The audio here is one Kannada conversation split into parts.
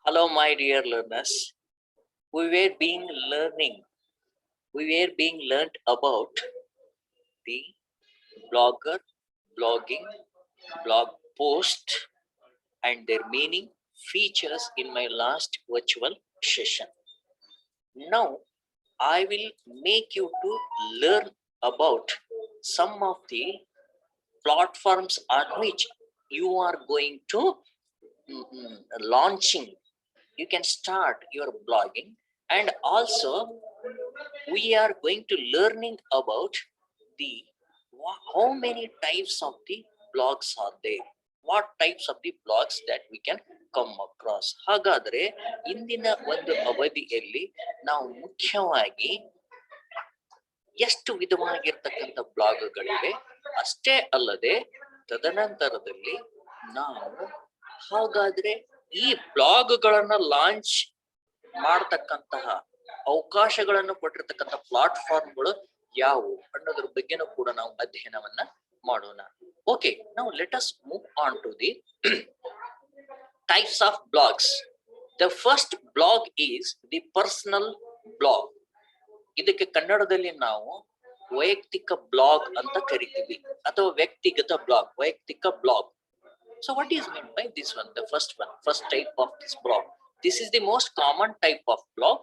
Hello, my dear learners. We were being learning. We were being learnt about the blogger, blogging, blog post, and their meaning, features in my last virtual session. Now, I will make you to learn about some of the platforms on which you are going to launching. You can start your blogging, and also we are going to learning about the how many types of the blogs are there, what types of the blogs that we can come across. ಹಾಗಾದ್ರೆ ಇಂದಿನ ಒಂದು ಅವಧಿಯಲ್ಲಿ ನಾವು ಮುಖ್ಯವಾಗಿ ಎಷ್ಟು ವಿಧವಾಗಿರ್ತಕ್ಕಂಥ ಬ್ಲಾಗ್ಗಳಿವೆ, ಅಷ್ಟೇ ಅಲ್ಲದೆ ತದನಂತರದಲ್ಲಿ ನಾವು ಹಾಗಾದ್ರೆ ಈ ಬ್ಲಾಗ್ಗಳನ್ನ ಲಾಂಚ್ ಮಾಡತಕ್ಕಂತಹ ಅವಕಾಶಗಳನ್ನು ಕೊಟ್ಟಿರ್ತಕ್ಕಂಥ ಪ್ಲಾಟ್ಫಾರ್ಮ್ಗಳು ಯಾವುವು ಅನ್ನೋದ್ರ ಬಗ್ಗೆನೂ ಕೂಡ ನಾವು ಅಧ್ಯಯನವನ್ನ ಮಾಡೋಣ. ಓಕೆ, ನಾವು let us move on to the types of blogs. The first blog is the personal blog. ಇದಕ್ಕೆ ಕನ್ನಡದಲ್ಲಿ ನಾವು ವೈಯಕ್ತಿಕ ಬ್ಲಾಗ್ ಅಂತ ಕರಿತೀವಿ, ಅಥವಾ ವ್ಯಕ್ತಿಗತ ಬ್ಲಾಗ್, ವೈಯಕ್ತಿಕ blog. So what is meant by this one? The first type of this blog. This is the most common type of blog.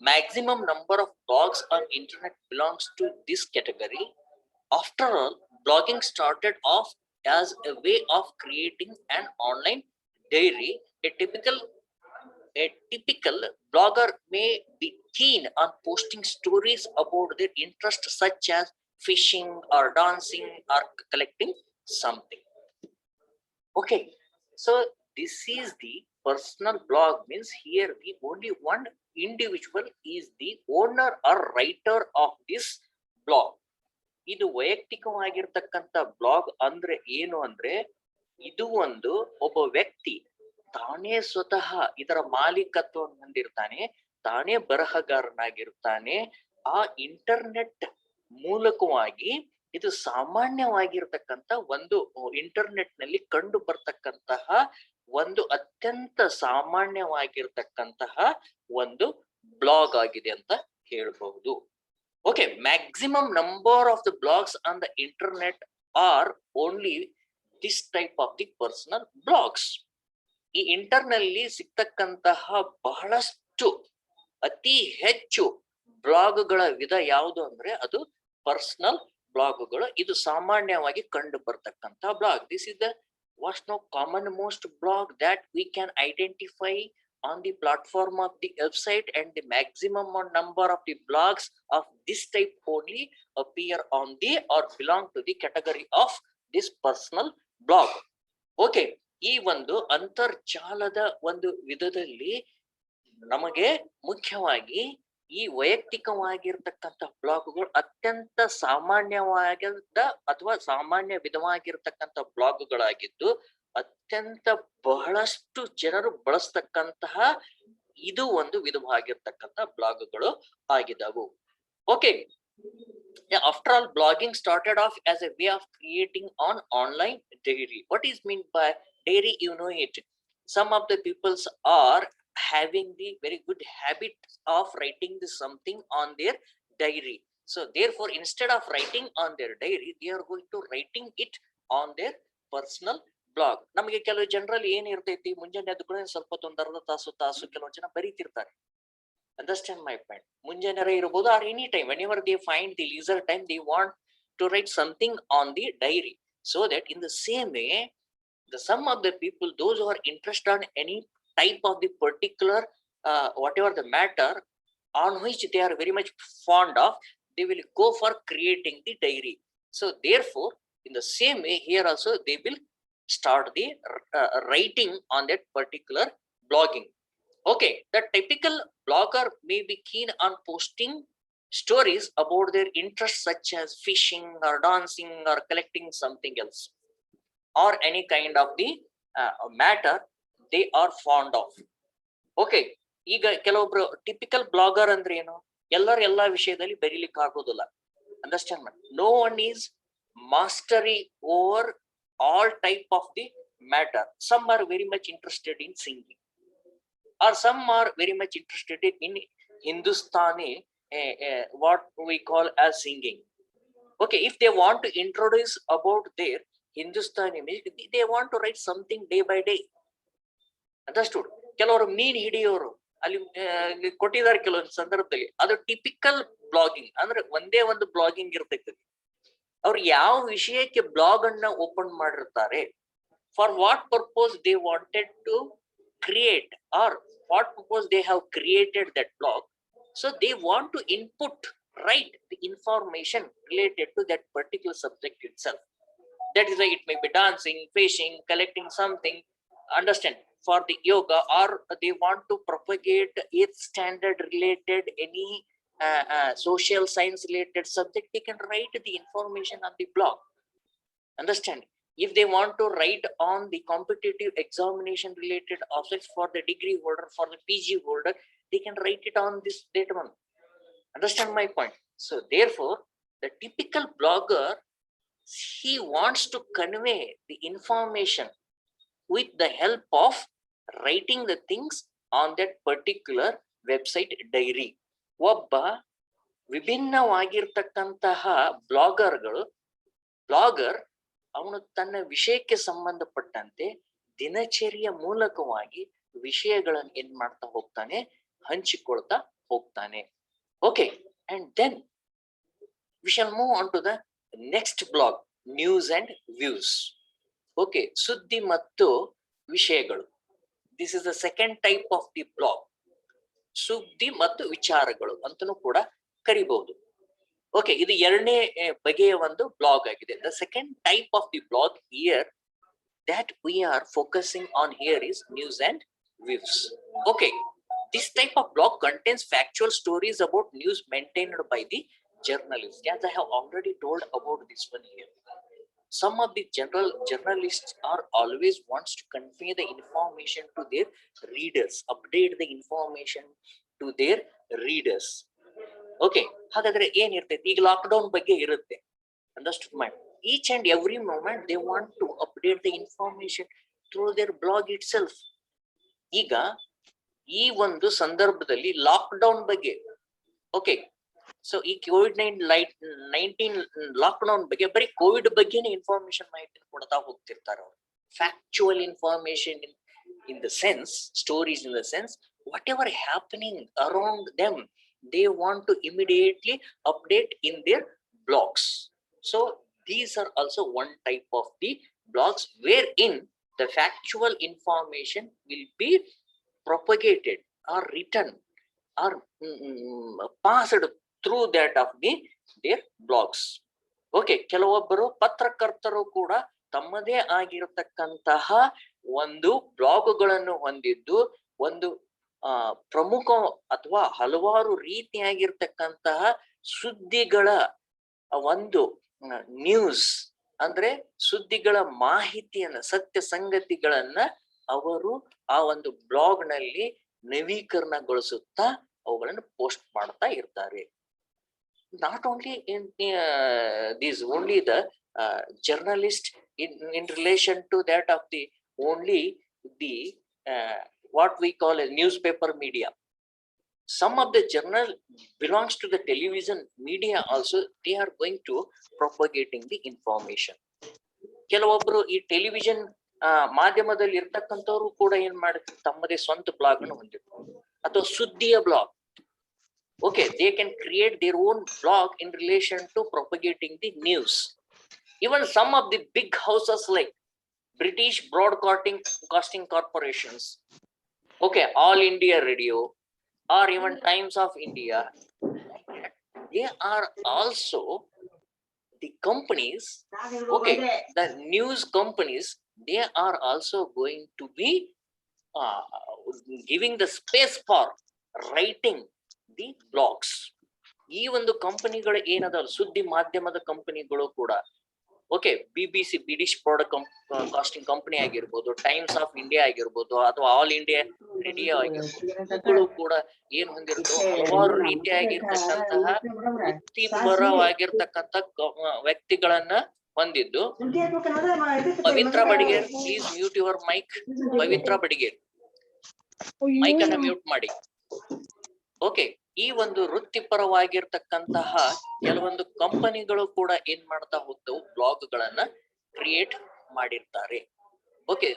Maximum number of blogs on internet belongs to this category. After all, blogging started off as a way of creating an online diary. A typical blogger may be keen on posting stories about their interests such as fishing or dancing or collecting something. Okay, so this is the personal blog, means here the only one individual is the owner or writer of this blog. ಇದು ವೈಯಕ್ತಿಕವಾಗಿರ್ತಕ್ಕಂಥ ಬ್ಲಾಗ್ ಅಂದ್ರೆ ಏನು ಅಂದ್ರೆ, ಇದು ಒಂದು ಒಬ್ಬ ವ್ಯಕ್ತಿ ತಾನೇ ಸ್ವತಃ ಇದರ ಮಾಲೀಕತ್ವವನ್ನು ಹೊಂದಿರ್ತಾನೆ, ತಾನೇ ಬರಹಗಾರನಾಗಿರ್ತಾನೆ. ಆ ಇಂಟರ್ನೆಟ್ ಮೂಲಕವಾಗಿ ಇದು ಸಾಮಾನ್ಯವಾಗಿರ್ತಕ್ಕಂಥ ಒಂದು ಇಂಟರ್ನೆಟ್ ನಲ್ಲಿ ಕಂಡು ಬರ್ತಕ್ಕಂತಹ ಒಂದು ಅತ್ಯಂತ ಸಾಮಾನ್ಯವಾಗಿರ್ತಕ್ಕಂತಹ ಒಂದು ಬ್ಲಾಗ್ ಆಗಿದೆ ಅಂತ ಹೇಳಬಹುದು. Okay, maximum number of the blogs on the internet are only this type of the personal blogs. ಈ ಇಂಟರ್ನಲ್ಲಿ ಸಿಗ್ತಕ್ಕಂತಹ ಬಹಳಷ್ಟು ಅತಿ ಹೆಚ್ಚು ಬ್ಲಾಗ್ಗಳ ವಿಧ ಯಾವುದು ಅಂದ್ರೆ ಅದು ಪರ್ಸನಲ್ ಬ್ಲಾಗ್ಗಳು. ಇದು ಸಾಮಾನ್ಯವಾಗಿ ಕಂಡು ಬರ್ತಕ್ಕಂಥ blog. This is the common most blog that we can identify on the platform of the website, and the maximum number of the blogs of this type only appear on the are belong to the category of this personal blog. Okay, ಈ ಒಂದು ಅಂತರ್ಜಾಲದ ಒಂದು ವಿಧದಲ್ಲಿ ನಮಗೆ ಮುಖ್ಯವಾಗಿ ಈ ವೈಯಕ್ತಿಕವಾಗಿರ್ತಕ್ಕಂಥ ಬ್ಲಾಗ್ಗಳು ಅತ್ಯಂತ ಸಾಮಾನ್ಯವಾದ ಅಥವಾ ಸಾಮಾನ್ಯ ವಿಧವಾಗಿರ್ತಕ್ಕಂಥ ಬ್ಲಾಗ್ಗಳಾಗಿದ್ದು, ಅತ್ಯಂತ ಬಹಳಷ್ಟು ಜನರು ಬಳಸ್ತಕ್ಕಂತಹ ಇದು ಒಂದು ವಿಧವಾಗಿರ್ತಕ್ಕಂಥ ಬ್ಲಾಗ್ಗಳು ಆಗಿದವು. Okay, after all, blogging started off as a way of creating an online diary. What is meant by diary? You know it. Some of the peoples are having the very good habit of writing something on their diary. So therefore, instead of writing on their diary, they are going to writing it on their personal blog. ನಮಗೆ ಕೆಲವು ಜನರಲ್ಲಿ ಏನಿರ್ತೈತಿ, ಮುಂಜಾನೆ ಎದ್ದು ಕೂಡ ಸ್ವಲ್ಪ ಒಂದು ಅರ್ಧ ತಾಸು ಕೆಲವು ಜನ ಬರೀತಿರ್ತಾರೆ. Understand my point? ಮುಂಜಾನೆ ಇರಬಹುದು, or any time, whenever they find the leisure time, they want to write something on the diary. So that in the same way, some of the people, those who are interested on any type of the particular whatever the matter on which they are very much fond of, they will go for creating the diary. So therefore, in the same way, here also they will start the writing on that particular blogging. Okay, the typical blogger may be keen on posting stories about their interests such as fishing or dancing or collecting something else, or any kind of the matter they are fond of. Okay, ಈಗ ಕೆಲವೊಬ್ರು ಟಿಪಿಕಲ್ ಬ್ಲಾಗರ್ ಅಂದ್ರೆ ಏನು, ಎಲ್ಲಾ ವಿಷಯದಲ್ಲಿ ಬರೀಲಿಕ್ಕೆ ಆಗೋದಿಲ್ಲ. ಅಂಡರ್ಸ್ಟ್ಯಾಂಡ್ ಮಾಡಿ, no one is mastery over all type of the matter. Some are very much interested in singing. or some are very much interested in Hindustani, what we call as singing. Okay, if they want to introduce about their Hindustani music, they want to write something day by day. Understood? ಕೆಲವರು ಮೀನ್ ಹಿಡಿಯೋರು ಅಲ್ಲಿ ಕೊಟ್ಟಿದ್ದಾರೆ ಕೆಲವೊಂದು ಸಂದರ್ಭದಲ್ಲಿ, ಅದು ಟಿಪಿಕಲ್ ಬ್ಲಾಗಿಂಗ್ ಅಂದ್ರೆ ಒಂದೇ ಒಂದು ಬ್ಲಾಗಿಂಗ್ ಇರ್ತೈತಿ. ಅವ್ರು ಯಾವ ವಿಷಯಕ್ಕೆ ಬ್ಲಾಗ್ ಅನ್ನ ಓಪನ್ ಮಾಡಿರ್ತಾರೆ, for what purpose they wanted to create, or what purpose they have created that blog, so they want to write the information related to that particular subject itself. That is why it may be dancing, fishing, collecting something, understand, for the yoga, or they want to propagate 8th standard related any social science related subject, they can write the information on the blog. Understand? If they want to write on the competitive examination related aspects for the degree holder, for the PG holder, they can write it on this data one. Understand my point? So therefore, the typical blogger, he wants to convey the information with the help of writing the things on that particular website diary. ಒಬ್ಬ ವಿಭಿನ್ನವಾಗಿರ್ತಕ್ಕಂತಹ ಬ್ಲಾಗರ್ ಅವನು ತನ್ನ ವಿಷಯಕ್ಕೆ ಸಂಬಂಧಪಟ್ಟಂತೆ ದಿನಚರಿಯ ಮೂಲಕವಾಗಿ ವಿಷಯಗಳನ್ನು ಏನ್ ಮಾಡ್ತಾ ಹೋಗ್ತಾನೆ, ಹಂಚಿಕೊಳ್ತಾ ಹೋಗ್ತಾನೆ. Okay, and then we shall move on to the next blog, news and views. Okay, ಸುದ್ದಿ ಮತ್ತು ವಿಷಯಗಳು. This is the second type of the blog. ಸುದ್ದಿ ಮತ್ತು ವಿಚಾರಗಳು ಅಂತನೂ ಕೂಡ ಕರಿಬಹುದು. ಓಕೆ, ಇದು ಎರಡನೇ ಬಗೆಯ ಒಂದು ಬ್ಲಾಗ್ ಆಗಿದೆ. The second type of the blog here that we are focusing on here is news and views. Okay, this type of blog contains factual stories about news maintained by the journalists. As I have already told about this one here, some of the journalists are always wants to convey the information to their readers, update the information to their readers. Okay, ಹಾಗಾದ್ರೆ ಏನಿರ್ತೈತಿ, ಈಗ ಲಾಕ್ಡೌನ್ ಬಗ್ಗೆ ಇರುತ್ತೆ. Understood my? Each and every moment they want to update the information through their blog itself. ಈಗ ಈ ಒಂದು ಸಂದರ್ಭದಲ್ಲಿ ಲಾಕ್ಡೌನ್ ಬಗ್ಗೆ, ಓಕೆ, ಸೊ ಈ COVID-19 ಲಾಕ್ಡೌನ್ ಬಗ್ಗೆ ಬರೀ ಕೋವಿಡ್ ಬಗ್ಗೆನೇ ಇನ್ಫಾರ್ಮೇಶನ್ ಮಾಹಿತಿ ಕೊಡ್ತಾ ಹೋಗ್ತಿರ್ತಾರೆ ಅವರು. Factual information in the sense, stories in the sense, whatever happening around them, they want to immediately update in their blogs. So these are also one type of the blogs wherein the factual information will be propagated or written or passed through that of their blogs. Okay, ಕೆಲವೊಬ್ಬರು ಪತ್ರಕರ್ತರು ಕೂಡ ತಮ್ಮದೇ ಆಗಿರತಕ್ಕಂತಹ ಒಂದು ಬ್ಲಾಗ್ಗಳನ್ನು ಹೊಂದಿದ್ದು ಒಂದು ಪ್ರಮುಖ ಅಥವಾ ಹಲವಾರು ರೀತಿಯಾಗಿರ್ತಕ್ಕಂತಹ ಸುದ್ದಿಗಳ ಒಂದು ನ್ಯೂಸ್ ಅಂದ್ರೆ ಸುದ್ದಿಗಳ ಮಾಹಿತಿಯನ್ನ, ಸತ್ಯ ಸಂಗತಿಗಳನ್ನ ಅವರು ಆ ಒಂದು ಬ್ಲಾಗ್ ನಲ್ಲಿ ನವೀಕರಣಗೊಳಿಸುತ್ತಾ ಅವುಗಳನ್ನು ಪೋಸ್ಟ್ ಮಾಡ್ತಾ ಇರ್ತಾರೆ. Not only in these only the journalist in relation to that of the only the what we call a newspaper media. Some of the journal belongs to the television media also. They are going to propagating the information. ಕೆಲವೊಬ್ರು ಈ ಟೆಲಿವಿಷನ್ ಮಾಧ್ಯಮದಲ್ಲಿ ಇರ್ತಕ್ಕಂಥವ್ರು ಕೂಡ ಏನ್ ಮಾಡ್ತಾರೆ, ತಮ್ಮದೇ ಸ್ವಂತ ಬ್ಲಾಗ್ ಅನ್ನು ಹೊಂದಿರ್ತಾರೆ ಅಥವಾ ಸುದ್ದಿಯ blog. Okay, they can create their own blog in relation to propagating the news. Even some of the big houses like British broadcasting corporations, okay, All India Radio, or even Times of India, they are also the companies, okay, the news companies, they are also going to be giving the space for writing the blogs. ಈ ಒಂದು ಕಂಪನಿಗಳು ಏನದ ಸುದ್ದಿ ಮಾಧ್ಯಮದ ಕಂಪನಿಗಳು ಕೂಡ, okay, BBC British broadcasting company ಆಗಿರ್ಬೋದು, ಟೈಮ್ಸ್ ಆಫ್ ಇಂಡಿಯಾ ಆಗಿರ್ಬೋದು, ಅಥವಾ ಆಲ್ ಇಂಡಿಯಾ ರೇಡಿಯೋ ಆಗಿರ್ಬೋದು, ಕೂಡ ಏನ್ ಹೊಂದಿರ್ತೋ ಹಲವಾರು ರೀತಿಯಾಗಿರ್ತಕ್ಕಂತಹ ವೃತ್ತಿಪರವಾಗಿರ್ತಕ್ಕಂಥ ವ್ಯಕ್ತಿಗಳನ್ನ ಹೊಂದಿದ್ದು. Pavitra Badiger, please mute your mic. Pavitra Badiger. Mic ಅನ್ನ ಮ್ಯೂಟ್ ಮಾಡಿ. ಓಕೆ, ಈ ಒಂದು ವೃತ್ತಿಪರವಾಗಿರ್ತಕ್ಕಂತಹ ಕೆಲವೊಂದು ಕಂಪನಿಗಳು ಕೂಡ ಏನ್ ಮಾಡ್ತಾ ಹೋಗ್ತವು, ಬ್ಲಾಗ್ ಗಳನ್ನ ಕ್ರಿಯೇಟ್ ಮಾಡಿರ್ತಾರೆ. ಓಕೆ,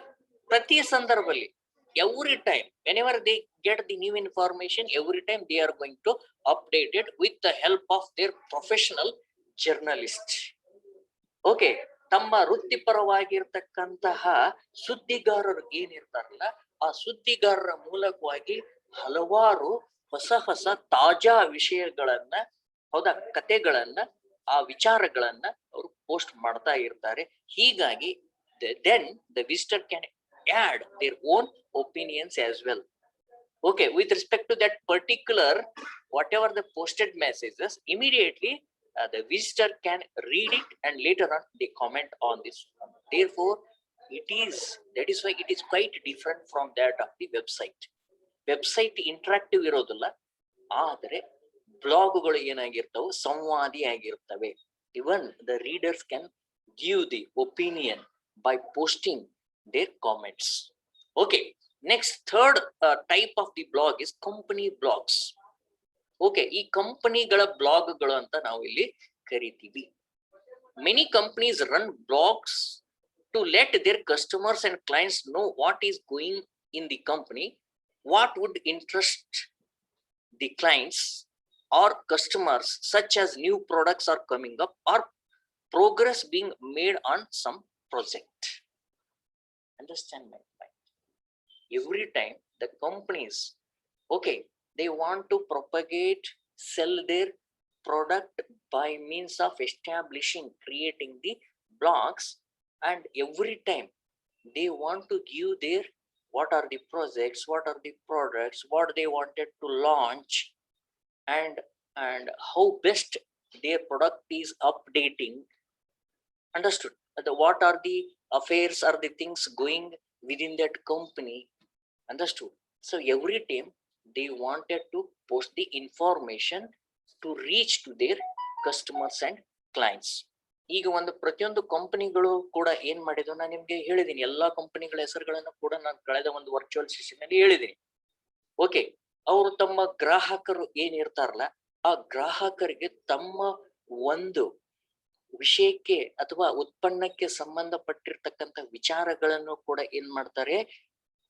ಪ್ರತಿ ಸಂದರ್ಭದಲ್ಲಿ every time whenever they get the new information, every time they are going to update it with the help of their professional journalists. Okay, ತಮ್ಮ ವೃತ್ತಿಪರವಾಗಿರ್ತಕ್ಕಂತಹ ಸುದ್ದಿಗಾರರು ಏನಿರ್ತಾರಲ್ಲ, ಆ ಸುದ್ದಿಗಾರರ ಮೂಲಕವಾಗಿ ಹಲವಾರು ಹೊಸ ಹೊಸ ತಾಜಾ ವಿಷಯಗಳನ್ನ, ಹೌದಾ, ಕತೆಗಳನ್ನ, ಆ ವಿಚಾರಗಳನ್ನ ಅವರು ಪೋಸ್ಟ್ ಮಾಡ್ತಾ ಇರ್ತಾರೆ. ಹೀಗಾಗಿ then the visitor can add their own opinions as well. Okay, with respect to that particular whatever the posted messages, immediately the visitor can read it and later on they comment on this. Therefore that is why it is quite different from that of the website. Interactive ಇರೋದಿಲ್ಲ, ಆದರೆ ಬ್ಲಾಗ್ಗಳು ಏನಾಗಿರ್ತವೆ, ಸಂವಾದಿ ಆಗಿರ್ತವೆ. Even the readers can give the opinion by posting their comments. Okay, next third type of the blog is company blogs. Okay, ಈ ಕಂಪನಿಗಳ ಬ್ಲಾಗ್ಗಳು ಅಂತ ನಾವು ಇಲ್ಲಿ ಕರಿತೀವಿ. Many companies run blogs to let their customers and clients know what is going in the company, what would interest the clients or customers, such as new products are coming up or progress being made on some project. Understand my point? Every time the companies, okay, they want to propagate, sell their product by means of establishing, creating the blogs, and every time they want to give their what are the projects, what are the products, what they wanted to launch, and how best their product is updating. Understood? What are the affairs or the things going within that company. Understood? So every time they wanted to post the information to reach to their customers and clients. ಈಗ ಒಂದು ಪ್ರತಿಯೊಂದು ಕಂಪನಿಗಳು ಕೂಡ ಏನ್ ಮಾಡಿದ್ವು, ನಾನು ನಿಮ್ಗೆ ಹೇಳಿದೀನಿ, ಎಲ್ಲಾ ಕಂಪನಿಗಳ ಹೆಸರುಗಳನ್ನು ಕೂಡ ನಾನು ಕಳೆದ ಒಂದು ವರ್ಚುವಲ್ ಸೆಷನ್ ಅಲ್ಲಿ ಹೇಳಿದೀನಿ. ಓಕೆ, ಅವರು ತಮ್ಮ ಗ್ರಾಹಕರು ಏನಿರ್ತಾರಲ್ಲ, ಆ ಗ್ರಾಹಕರಿಗೆ ತಮ್ಮ ಒಂದು ವಿಷಯಕ್ಕೆ ಅಥವಾ ಉತ್ಪನ್ನಕ್ಕೆ ಸಂಬಂಧಪಟ್ಟಿರ್ತಕ್ಕಂಥ ವಿಚಾರಗಳನ್ನು ಕೂಡ ಏನ್ ಮಾಡ್ತಾರೆ,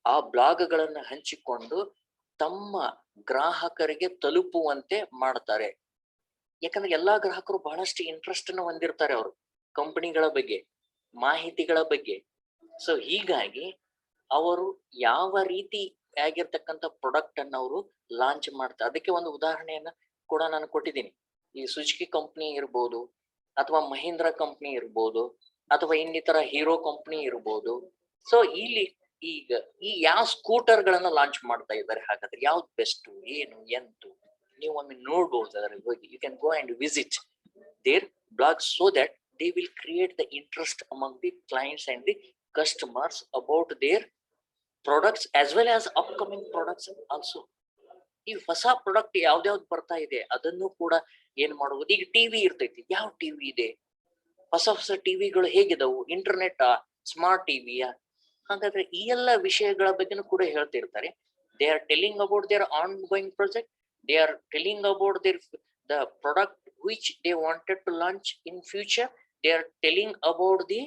ಆ ಬ್ಲಾಗ್ಗಳನ್ನ ಹಂಚಿಕೊಂಡು ತಮ್ಮ ಗ್ರಾಹಕರಿಗೆ ತಲುಪುವಂತೆ ಮಾಡ್ತಾರೆ. ಯಾಕಂದ್ರೆ ಎಲ್ಲಾ ಗ್ರಾಹಕರು ಬಹಳಷ್ಟು ಇಂಟ್ರೆಸ್ಟ್ ಅನ್ನು ಹೊಂದಿರ್ತಾರೆ ಅವರು ಕಂಪನಿಗಳ ಬಗ್ಗೆ, ಮಾಹಿತಿಗಳ ಬಗ್ಗೆ. ಸೊ ಹೀಗಾಗಿ ಅವರು ಯಾವ ರೀತಿ ಆಗಿರ್ತಕ್ಕಂಥ ಪ್ರಾಡಕ್ಟ್ ಅನ್ನು ಅವರು ಲಾಂಚ್ ಮಾಡ್ತಾರೆ. ಅದಕ್ಕೆ ಒಂದು ಉದಾಹರಣೆಯನ್ನ ಕೂಡ ನಾನು ಕೊಟ್ಟಿದ್ದೀನಿ. ಈ ಸುಜುಕಿ ಕಂಪನಿ ಇರ್ಬೋದು, ಅಥವಾ ಮಹೀಂದ್ರ ಕಂಪನಿ ಇರ್ಬೋದು, ಅಥವಾ ಇನ್ನಿತರ ಹೀರೋ ಕಂಪನಿ ಇರ್ಬೋದು. ಸೊ ಇಲ್ಲಿ ಈಗ ಈ ಯಾವ ಸ್ಕೂಟರ್ ಗಳನ್ನ ಲಾಂಚ್ ಮಾಡ್ತಾ ಇದ್ದಾರೆ, ಹಾಗಾದ್ರೆ ಯಾವ್ದು ಬೆಸ್ಟ್, ಏನು ಎಂತು ನೀವು ಒಮ್ಮೆ ನೋಡ್ಬೋದು. ಅದರಲ್ಲಿ ಹೋಗಿ you can go and visit their blog so that they will create the interest among the clients and the customers about their products as well as upcoming products also. ಈ ಹೊಸ ಪ್ರಾಡಕ್ಟ್ ಯಾವ್ದ್ಯಾವ್ದು ಬರ್ತಾ ಇದೆ ಅದನ್ನು ಕೂಡ ಏನ್ ಮಾಡಬಹುದು. ಈಗ ಟಿವಿ ಇರ್ತೈತಿ, ಯಾವ ಟಿವಿ ಇದೆ, ಹೊಸ ಹೊಸ ಟಿವಿಗಳು ಹೇಗಿದವು, ಇಂಟರ್ನೆಟ್, ಸ್ಮಾರ್ಟ್ ಟಿವಿಯಾ, ಹಾಗಾದ್ರೆ ಈ ಎಲ್ಲ ವಿಷಯಗಳ ಬಗ್ಗೆನೂ ಕೂಡ ಹೇಳ್ತಿರ್ತಾರೆ. They are telling about there on going project, they are telling about there the product which they wanted to launch in future, they are telling about the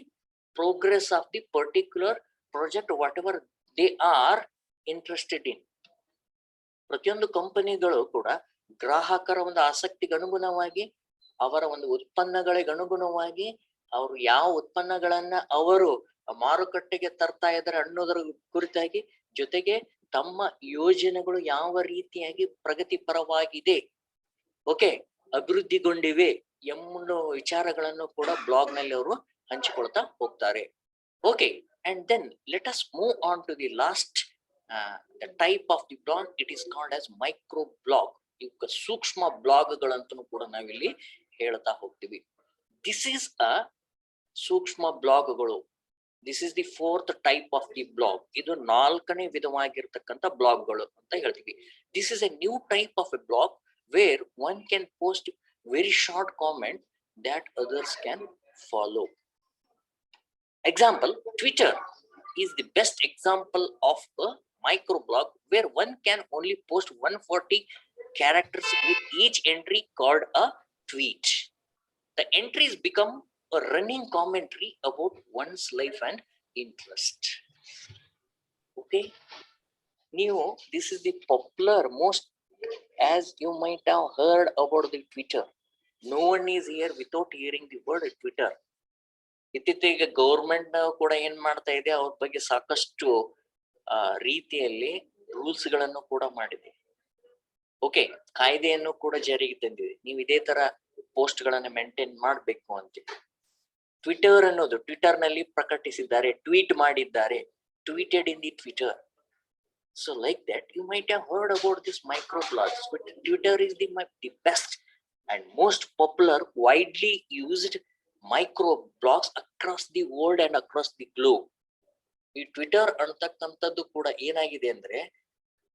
progress of the particular project, whatever they are interested in. ಪ್ರತಿಯೊಂದು ಕಂಪನಿಗಳು ಕೂಡ ಗ್ರಾಹಕರ ಒಂದು ಆಸಕ್ತಿಗೆ ಅನುಗುಣವಾಗಿ, ಅವರ ಒಂದು ಉತ್ಪನ್ನಗಳಿಗೆ ಅನುಗುಣವಾಗಿ, ಅವರು ಯಾವ ಉತ್ಪನ್ನಗಳನ್ನ ಅವರು ಮಾರುಕಟ್ಟೆಗೆ ತರ್ತಾ ಇದ್ದಾರೆ ಅನ್ನೋದರ ಕುರಿತಾಗಿ, ಜೊತೆಗೆ ತಮ್ಮ ಯೋಜನೆಗಳು ಯಾವ ರೀತಿಯಾಗಿ ಪ್ರಗತಿಪರವಾಗಿದೆ, ಓಕೆ, ಅಭಿವೃದ್ಧಿಗೊಂಡಿವೆ ಎಂಬ ವಿಚಾರಗಳನ್ನು ಕೂಡ ಬ್ಲಾಗ್ ನಲ್ಲಿ ಅವರು ಹಂಚಿಕೊಳ್ತಾ ಹೋಗ್ತಾರೆ. Okay, and then let us move on to the last the type of the blog. It is called as micro blog. ಈಗ ಸೂಕ್ಷ್ಮ ಬ್ಲಾಗ್ಗಳಂತೂ ಕೂಡ ನಾವಿಲ್ಲಿ ಹೇಳ್ತಾ ಹೋಗ್ತೀವಿ. ದಿಸ್ ಈಸ್ ಅ ಸೂಕ್ಷ್ಮ ಬ್ಲಾಗ್ಗಳು. This is the fourth type of the blog. ಇದು 4ನೇ ವಿಧವಾಗಿರ್ತಕ್ಕಂಥ ಬ್ಲಾಗ್ಗಳು ಅಂತ ಹೇಳ್ತೀವಿ. This is a new type of a blog where one can post very short comment that others can follow. Example, Twitter is the best example of a microblog where one can only post 140 characters with each entry called a tweet. The entries become a running commentary about one's life and interest. Okay, this is the popular most, as you might have heard about the Twitter. No one is here without hearing the word Twitter. ಇತ್ತೀಚೆಗೆ ಗೌರ್ಮೆಂಟ್ ಕೂಡ ಏನ್ ಮಾಡ್ತಾ ಇದೆ, ಅವ್ರ ಬಗ್ಗೆ ಸಾಕಷ್ಟು ರೀತಿಯಲ್ಲಿ ರೂಲ್ಸ್ ಗಳನ್ನು ಕೂಡ ಮಾಡಿದೆ. ಓಕೆ, ಕಾಯ್ದೆಯನ್ನು ಕೂಡ ಜಾರಿಗೆ ತಂದಿದೆ. ನೀವು ಇದೇ ತರ ಪೋಸ್ಟ್ ಗಳನ್ನ ಮೇಂಟೈನ್ ಮಾಡ್ಬೇಕು ಅಂತ. ಟ್ವಿಟರ್ ಅನ್ನೋದು ಟ್ವಿಟರ್ ನಲ್ಲಿ ಪ್ರಕಟಿಸಿದ್ದಾರೆ, ಟ್ವೀಟ್ ಮಾಡಿದ್ದಾರೆ, tweeted in the Twitter. So like that, you might have heard about this microblogs, but Twitter is the best and most popular, widely used microblogs across the world and across the globe. ಈ ಟ್ವಿಟರ್ ಅಂತಕ್ಕಂಥದ್ದು ಕೂಡ ಏನಾಗಿದೆ ಅಂದ್ರೆ,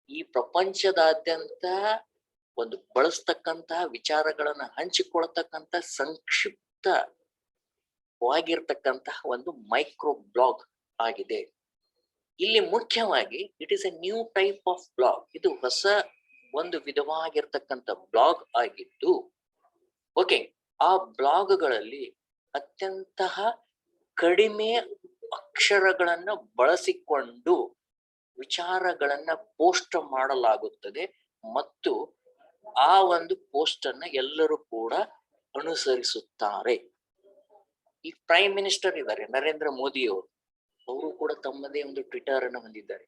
ಈ ಪ್ರಪಂಚದಾದ್ಯಂತ ಒಂದು ಬಳಸ್ತಕ್ಕಂತಹ ವಿಚಾರಗಳನ್ನ ಹಂಚಿಕೊಳ್ತಕ್ಕಂಥ ಸಂಕ್ಷಿಪ್ತವಾಗಿರ್ತಕ್ಕಂತಹ ಒಂದು ಮೈಕ್ರೋ ಬ್ಲಾಗ್ ಆಗಿದೆ. ಇಲ್ಲಿ ಮುಖ್ಯವಾಗಿ it is a new type of blog. ಇದು ಹೊಸ ಒಂದು ವಿಧವಾಗಿರ್ತಕ್ಕಂಥ ಬ್ಲಾಗ್ ಆಗಿದ್ದು, ಓಕೆ, ಆ ಬ್ಲಾಗ್ಗಳಲ್ಲಿ ಅತ್ಯಂತ ಕಡಿಮೆ ಅಕ್ಷರಗಳನ್ನ ಬಳಸಿಕೊಂಡು ವಿಚಾರಗಳನ್ನ ಪೋಸ್ಟ್ ಮಾಡಲಾಗುತ್ತದೆ ಮತ್ತು ಆ ಒಂದು ಪೋಸ್ಟ್ ಅನ್ನ ಎಲ್ಲರೂ ಕೂಡ ಅನುಸರಿಸುತ್ತಾರೆ. ಈ ಪ್ರೈಮ್ ಮಿನಿಸ್ಟರ್ ಇದ್ದಾರೆ ನರೇಂದ್ರ ಮೋದಿ ಅವರು ಕೂಡ ತಮ್ಮದೇ ಒಂದು ಟ್ವಿಟರ್ ಅನ್ನು ಹೊಂದಿದ್ದಾರೆ.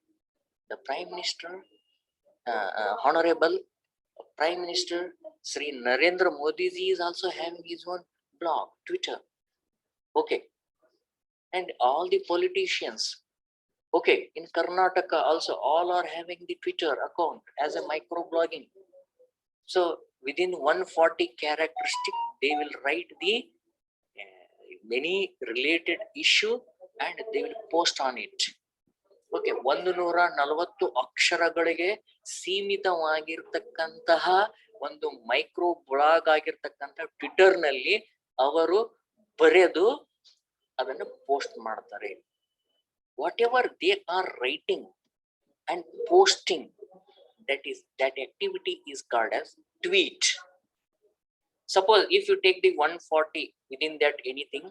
The prime minister, honourable prime minister Shri Narendra Modi G is also having his own blog, Twitter. Okay, and all the politicians, okay, in Karnataka also all are having the Twitter account as a microblogging. So within 140 characteristic they will write the many related issue and they will post on it. Okay, 140 ಅಕ್ಷರಗಳಿಗೆ ಸೀಮಿತವಾಗಿರ್ತಕ್ಕಂತಹ ಒಂದು ಮೈಕ್ರೋ ಬ್ಲಾಗ್ ಆಗಿರ್ತಕ್ಕಂಥ ಟ್ವಿಟರ್ ನಲ್ಲಿ ಅವರು ಬರೆದು ಅದನ್ನು ಪೋಸ್ಟ್ ಮಾಡ್ತಾರೆ. What ever they are writing and posting, that activity is called as tweet. Suppose if you take the 140, within that anything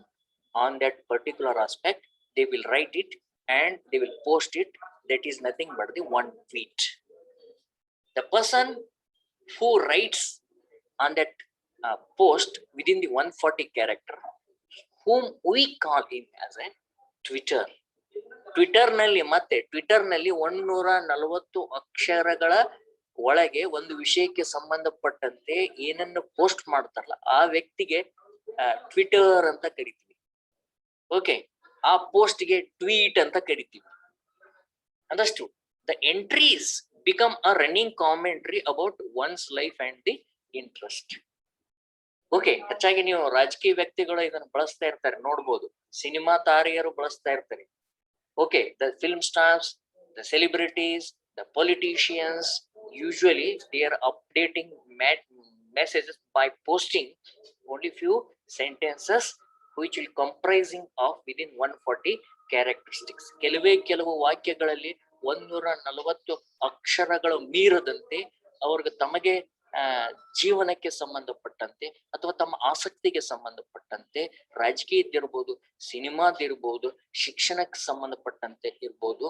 on that particular aspect, they will write it and they will post it. That is nothing but the one tweet. The person who writes on that post within the 140 character, whom we call him as a Twitter. Twitter ನಲ್ಲಿ 140 ಅಕ್ಷರಗಳ ಒಳಗೆ ಒಂದು ವಿಷಯಕ್ಕೆ ಸಂಬಂಧಪಟ್ಟಂತೆ ಏನನ್ನು ಪೋಸ್ಟ್ ಮಾಡ್ತಾರಲ್ಲ ಆ ವ್ಯಕ್ತಿಗೆ ಟ್ವಿಟರ್ ಅಂತ ಕರಿತೀವಿ. ಓಕೆ, ಆ ಪೋಸ್ಟ್ ಗೆ ಟ್ವೀಟ್ ಅಂತ ಕರಿತೀವಿ. ಅದಷ್ಟು the entries become a running commentary about once life and the interest. Okay, ಹೆಚ್ಚಾಗಿ ನೀವು ರಾಜಕೀಯ ವ್ಯಕ್ತಿಗಳು ಇದನ್ನು ಬಳಸ್ತಾ ಇರ್ತಾರೆ, ನೋಡ್ಬೋದು. ಸಿನಿಮಾ ತಾರೆಯರು ಬಳಸ್ತಾ ಇರ್ತಾರೆ. Okay, the film stars, the celebrities, the politicians, usually they are updating messages by posting only few sentences which will comprising of within 140 characteristics. ಕೆಲವು ವಾಕ್ಯಗಳಲ್ಲಿ 140 ಅಕ್ಷರಗಳು ಮೀರದಂತೆ ಅವ್ರಿಗೆ ತಮಗೆ ಜೀವನಕ್ಕೆ ಸಂಬಂಧಪಟ್ಟಂತೆ ಅಥವಾ ತಮ್ಮ ಆಸಕ್ತಿಗೆ ಸಂಬಂಧಪಟ್ಟಂತೆ, ರಾಜಕೀಯದಿರ್ಬೋದು, ಸಿನಿಮಾದಿರ್ಬೋದು, ಶಿಕ್ಷಣಕ್ಕೆ ಸಂಬಂಧಪಟ್ಟಂತೆ ಇರ್ಬೋದು,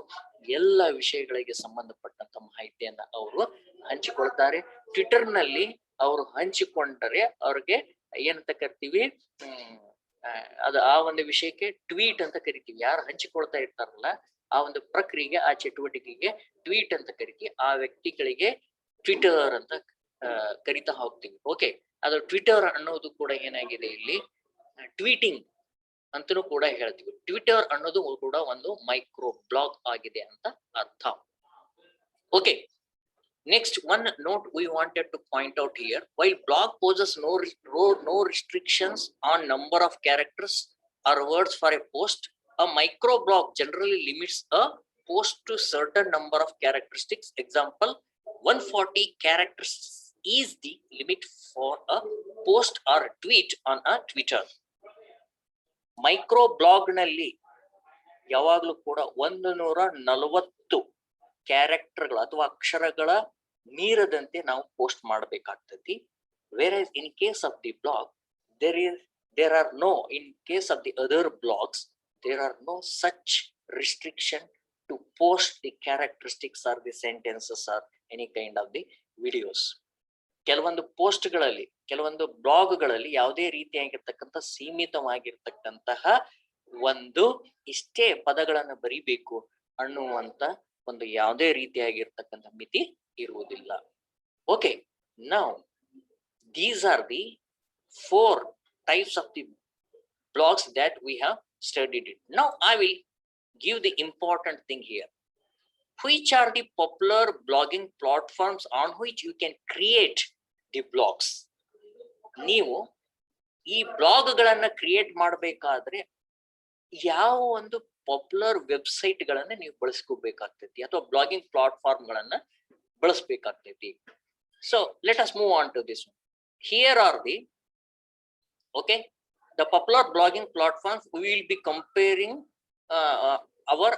ಎಲ್ಲ ವಿಷಯಗಳಿಗೆ ಸಂಬಂಧಪಟ್ಟಂತ ಮಾಹಿತಿಯನ್ನ ಅವರು ಹಂಚಿಕೊಳ್ತಾರೆ. ಟ್ವಿಟರ್ ನಲ್ಲಿ ಅವರು ಹಂಚಿಕೊಂಡರೆ ಅವ್ರಿಗೆ ಏನಂತ ಕರಿತೀವಿ, ಅದು ಆ ಒಂದು ವಿಷಯಕ್ಕೆ ಟ್ವೀಟ್ ಅಂತ ಕರಿತೀವಿ. ಯಾರು ಹಂಚಿಕೊಳ್ತಾ ಇರ್ತಾರಲ್ಲ ಆ ಒಂದು ಪ್ರಕ್ರಿಯೆಗೆ, ಆ ಚಟುವಟಿಕೆಗೆ ಟ್ವೀಟ್ ಅಂತ ಕರಿತೀವಿ. ಆ ವ್ಯಕ್ತಿಗಳಿಗೆ ಟ್ವಿಟರ್ ಅಂತ ಕರಿತಾ ಹೋಗ್ತೀವಿ. ಓಕೆ, ಅದು ಟ್ವಿಟರ್ ಅನ್ನೋದು ಕೂಡ ಏನಾಗಿದೆ, ಇಲ್ಲಿ ಟ್ವೀಟಿಂಗ್ ಅಂತನೂ ಕೂಡ ಹೇಳ್ತೀವಿ. ಟ್ವಿಟರ್ ಅನ್ನೋದು ಕೂಡ ಒಂದು ಮೈಕ್ರೋ ಬ್ಲಾಗ್ ಆಗಿದೆ ಅಂತ ಅರ್ಥ. Okay, next one note we wanted to point out here: while blog poses no restrictions on number of characters or words for a post, a microblog generally limits a post to certain number of characteristics. Example, 140 characters is the limit for a post or a tweet on a Twitter. Microblog ನಲ್ಲಿ ಯಾವಾಗಲೂ ಕೂಡ 140 ಕ್ಯಾರೆಕ್ಟರ್ಗಳು ಅಥವಾ ಅಕ್ಷರಗಳ ಮೀರದಂತೆ ನಾವು post ಮಾಡಬೇಕಾಗ್ತೈತಿ. Whereas in case of the blog, there are no, in case of the other blogs, there are no such restriction to post the characteristics or the sentences or any kind of the videos. ಕೆಲವೊಂದು ಪೋಸ್ಟ್ಗಳಲ್ಲಿ, ಕೆಲವೊಂದು ಬ್ಲಾಗ್ಗಳಲ್ಲಿ ಯಾವುದೇ ರೀತಿಯಾಗಿರ್ತಕ್ಕಂಥ ಸೀಮಿತವಾಗಿರ್ತಕ್ಕಂತಹ ಒಂದು ಇಷ್ಟೇ ಪದಗಳನ್ನು ಬರಿಬೇಕು ಅನ್ನುವಂತ ಒಂದು ಯಾವುದೇ ರೀತಿಯಾಗಿರ್ತಕ್ಕಂಥ ಮಿತಿ ಇರುವುದಿಲ್ಲ. Okay, now these are the 4 types of the blogs that we have studied it. Now I will give the important thing here. Which are the popular blogging platforms on which you can create the blogs? ನೀವು ಈ ಬ್ಲಾಗ್ಗಳನ್ನ ಕ್ರಿಯೇಟ್ ಮಾಡಬೇಕಾದ್ರೆ ಯಾವ ಒಂದು ಪಾಪ್ಯುಲರ್ ವೆಬ್ಸೈಟ್ ಗಳನ್ನ ನೀವು ಬಳಸ್ಕೋಬೇಕಾಗ್ತೈತಿ ಅಥವಾ ಬ್ಲಾಗಿಂಗ್ ಪ್ಲಾಟ್ಫಾರ್ಮ್ ಗಳನ್ನ ಬಳಸಬೇಕಾಗ್ತೈತಿ. So let us move on to this one. Here are the popular blogging platforms. We will be comparing our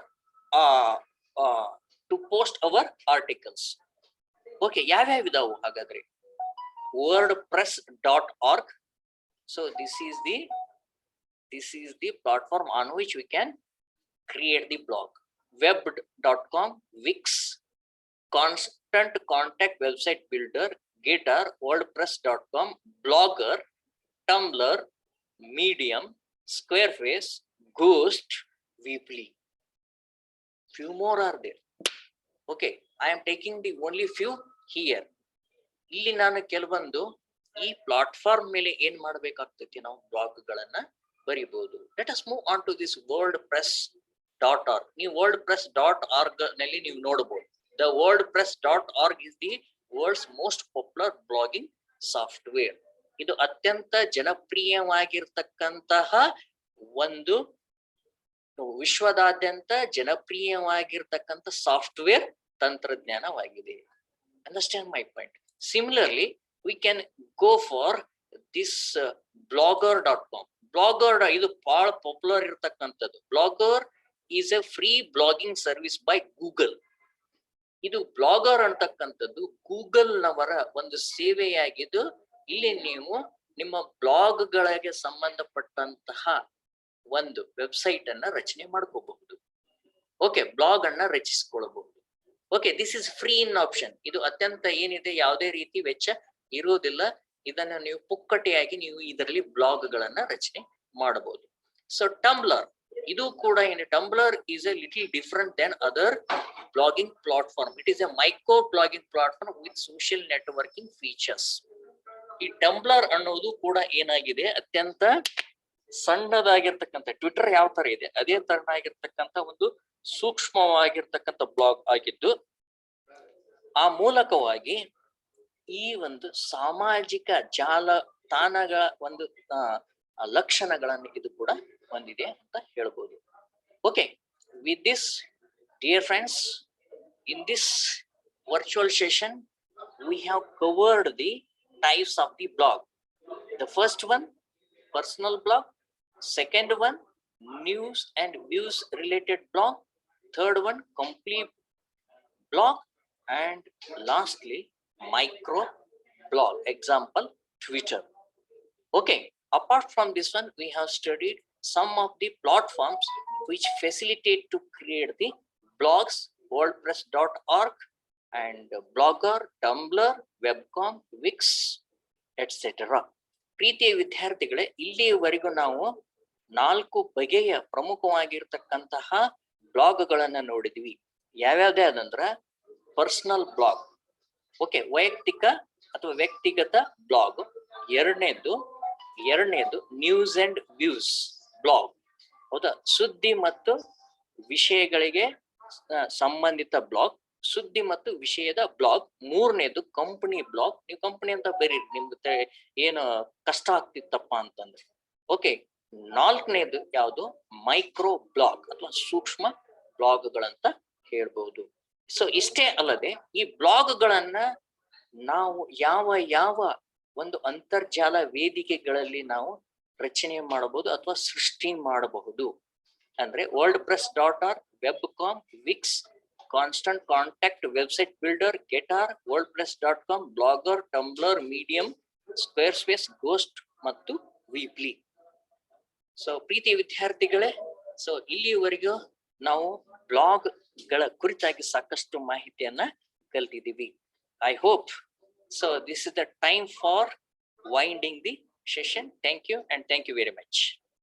to post our articles. Okay, ಯಾವ್ಯಾವ ಇದಾವು ಹಾಗಾದ್ರೆ? wordpress.org. So this is the platform on which we can create the blog. web.com, Wix, Constant Contact Website Builder, Gitter, wordpress.com, Blogger, Tumblr, Medium, Squarespace, Ghost, Weebly. Few more are there. Okay, I am taking the only few here. ಇಲ್ಲಿ ನಾನು ಕೆಲವೊಂದು ಈ ಪ್ಲಾಟ್ಫಾರ್ಮ್ ಮೇಲೆ ಏನ್ ಮಾಡ್ಬೇಕಾಗ್ತೈತಿ, ನಾವು ಬ್ಲಾಗ್ಗಳನ್ನ ಬರಿಬಹುದು. Let us move on to this wordpress.org. ನೀವು wordpress.org ನಲ್ಲಿ ನೀವು ನೋಡಬಹುದು. The wordpress.org is the world's most popular blogging software. ಇದು ಅತ್ಯಂತ ಜನಪ್ರಿಯವಾಗಿರ್ತಕ್ಕಂತಹ ಒಂದು ವಿಶ್ವದಾದ್ಯಂತ ಜನಪ್ರಿಯವಾಗಿರ್ತಕ್ಕಂಥ ಸಾಫ್ಟ್ವೇರ್ ತಂತ್ರಜ್ಞಾನವಾಗಿದೆ. Understand my point. Similarly, we can go for this blogger.com. Blogger ಇದು ಬಹಳ ಪಾಪ್ಯುಲರ್ ಇರತಕ್ಕಂಥದ್ದು. Blogger is a free blogging service by Google. ಇದು ಬ್ಲಾಗರ್ ಅಂತಕ್ಕಂಥದ್ದು ಗೂಗಲ್ ನವರ ಒಂದು ಸೇವೆಯಾಗಿದ್ದು, ಇಲ್ಲಿ ನೀವು ನಿಮ್ಮ ಬ್ಲಾಗ್ಗಳಿಗೆ ಸಂಬಂಧಪಟ್ಟಂತಹ ಒಂದು ವೆಬ್ಸೈಟ್ ಅನ್ನ ರಚನೆ ಮಾಡ್ಕೋಬಹುದು. ಓಕೆ, ಬ್ಲಾಗ್ ಅನ್ನ ರಚಿಸಿಕೊಳ್ಳಬಹುದು. Okay, this is free in option. ಇದು ಅತ್ಯಂತ ಏನಿದೆ, ಯಾವುದೇ ರೀತಿ ವೆಚ್ಚ ಇರುವುದಿಲ್ಲ. ಇದನ್ನ ನೀವು ಪುಕ್ಕಟೆಯಾಗಿ ನೀವು ಇದರಲ್ಲಿ ಬ್ಲಾಗ್ಗಳನ್ನ ರಚನೆ ಮಾಡಬಹುದು. ಸೊ ಟಂಬ್ಲರ್, ಇದು ಕೂಡ ಏನು, tumbler is a little different than other blogging platform. It is a micro blogging platform with social networking features. ಈ ಟಂಬ್ಲರ್ ಅನ್ನೋದು ಕೂಡ ಏನಾಗಿದೆ, ಅತ್ಯಂತ ಸಣ್ಣದಾಗಿರ್ತಕ್ಕಂಥ ಟ್ವಿಟರ್ ಯಾವ ತರ ಇದೆ ಅದೇ ತರನಾಗಿರ್ತಕ್ಕಂಥ ಒಂದು ಸೂಕ್ಷ್ಮವಾಗಿರ್ತಕ್ಕಂಥ ಬ್ಲಾಗ್ ಆಗಿದ್ದು, ಆ ಮೂಲಕವಾಗಿ ಈ ಒಂದು ಸಾಮಾಜಿಕ ಜಾಲತಾಣಗಳ ಒಂದು ಲಕ್ಷಣಗಳನ್ನು ಇದು ಕೂಡ ಹೊಂದಿದೆ ಅಂತ ಹೇಳ್ಬೋದು. Okay, with this, dear friends, in this virtual session we have covered the types of the blog. The first one, personal blog. Second one, news and views related blog. Third one, complete blog. And lastly, micro blog. Example, Twitter. Okay, apart from this one, we have studied some of the platforms which facilitate to create the blogs, wordpress.org and Blogger, Tumblr, Webcom, Wix, etc. ಪ್ರೀತಿಯ ವಿದ್ಯಾರ್ಥಿಗಳೇ, ಇಲ್ಲಿಯವರೆಗೂ ನಾವು 4 ಬಗೆಯ ಪ್ರಮುಖವಾಗಿರ್ತಕ್ಕಂತಹ ಬ್ಲಾಗ್ಗಳನ್ನ ನೋಡಿದ್ವಿ. ಯಾವ್ಯಾವ್ದೇ ಅದಂದ್ರ ಪರ್ಸನಲ್ ಬ್ಲಾಗ್, ಓಕೆ, ವೈಯಕ್ತಿಕ ಅಥವಾ ವ್ಯಕ್ತಿಗತ ಬ್ಲಾಗ್. ಎರಡನೇದು ನ್ಯೂಸ್ ಅಂಡ್ ವ್ಯೂಸ್ ಬ್ಲಾಗ್, ಹೌದಾ, ಸುದ್ದಿ ಮತ್ತು ವಿಷಯಗಳಿಗೆ ಸಂಬಂಧಿತ ಬ್ಲಾಗ್, ಸುದ್ದಿ ಮತ್ತು ವಿಷಯದ ಬ್ಲಾಗ್. ಮೂರನೇದು ಕಂಪನಿ ಬ್ಲಾಗ್. ನೀವು ಕಂಪನಿ ಅಂತ ಬರೀರಿ, ನಿಮ್ಗೆ ಏನು ಕಷ್ಟ ಆಗ್ತಿತ್ತಪ್ಪ ಅಂತಂದ್ರೆ. ಓಕೆ, ನಾಲ್ಕನೇದು ಯಾವುದು, ಮೈಕ್ರೋ ಬ್ಲಾಗ್ ಅಥವಾ ಸೂಕ್ಷ್ಮ ಬ್ಲಾಗ್ಗಳಂತ ಹೇಳ್ಬಹುದು. ಸೊ ಇಷ್ಟೇ ಅಲ್ಲದೆ ಈ ಬ್ಲಾಗ್ಗಳನ್ನ ನಾವು ಯಾವ ಒಂದು ಅಂತರ್ಜಾಲ ವೇದಿಕೆಗಳಲ್ಲಿ ನಾವು ರಚನೆ ಮಾಡಬಹುದು ಅಥವಾ ಸೃಷ್ಟಿ ಮಾಡಬಹುದು ಅಂದ್ರೆ wordpress.org, Webcom, Wix, Constant Contact, website builder, Gator, WordPress com, Blogger, Tumblr, Medium, Squarespace, Ghost ಮತ್ತು ವೀಕ್ಲಿ. ಸೊ ಪ್ರೀತಿ ವಿದ್ಯಾರ್ಥಿಗಳೇ, ಸೊ ಇಲ್ಲಿವರೆಗೂ ನಾವು ಬ್ಲಾಗ್ ಗಳ ಕುರಿತಾಗಿ ಸಾಕಷ್ಟು ಮಾಹಿತಿಯನ್ನ ಕಲ್ತಿದ್ದೀವಿ. I hope so this is the time for winding the session. Thank you and thank you very much.